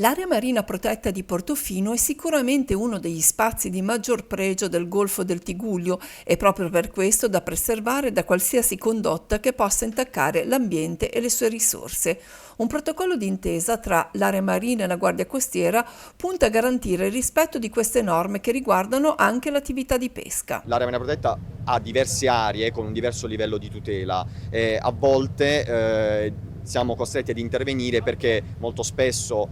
L'area marina protetta di Portofino è sicuramente uno degli spazi di maggior pregio del Golfo del Tigullio e proprio per questo da preservare da qualsiasi condotta che possa intaccare l'ambiente e le sue risorse. Un protocollo d'intesa tra l'area marina e la Guardia Costiera punta a garantire il rispetto di queste norme che riguardano anche l'attività di pesca. L'area marina protetta ha diverse aree con un diverso livello di tutela e a volte siamo costretti ad intervenire perché molto spesso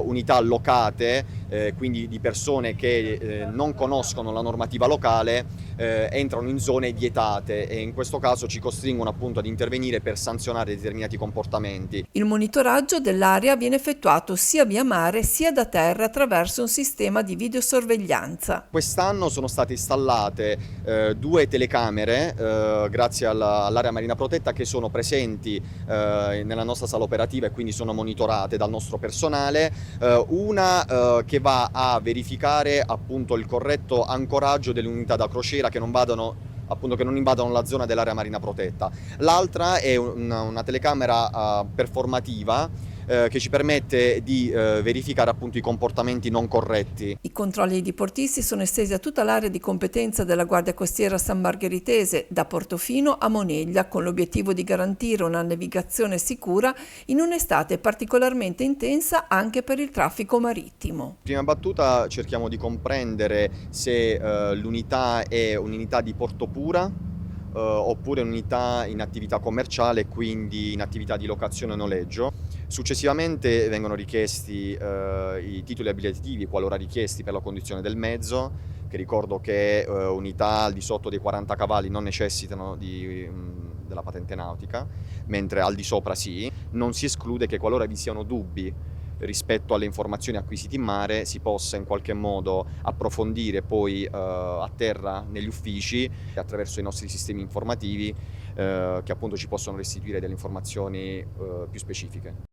unità allocate, quindi di persone che non conoscono la normativa locale, entrano in zone vietate e in questo caso ci costringono appunto ad intervenire per sanzionare determinati comportamenti. Il monitoraggio dell'area viene effettuato sia via mare sia da terra attraverso un sistema di videosorveglianza. Quest'anno sono state installate due telecamere grazie all'area marina protetta che sono presenti nella nostra sala operativa e quindi sono monitorate dal nostro personale, una che va a verificare appunto il corretto ancoraggio delle unità da crociera che non invadano la zona dell'area marina protetta. L'altra è una telecamera performativa che ci permette di verificare appunto i comportamenti non corretti. I controlli ai diportisti sono estesi a tutta l'area di competenza della Guardia Costiera San Margheritese, da Portofino a Moneglia, con l'obiettivo di garantire una navigazione sicura in un'estate particolarmente intensa anche per il traffico marittimo. In prima battuta cerchiamo di comprendere se l'unità è un'unità di porto pura oppure un'unità in attività commerciale, quindi in attività di locazione e noleggio. Successivamente vengono richiesti i titoli abilitativi qualora richiesti per la condizione del mezzo, che ricordo che unità al di sotto dei 40 cavalli non necessitano della patente nautica, mentre al di sopra sì. Non si esclude che qualora vi siano dubbi rispetto alle informazioni acquisite in mare si possa in qualche modo approfondire poi a terra negli uffici attraverso i nostri sistemi informativi che appunto ci possono restituire delle informazioni più specifiche.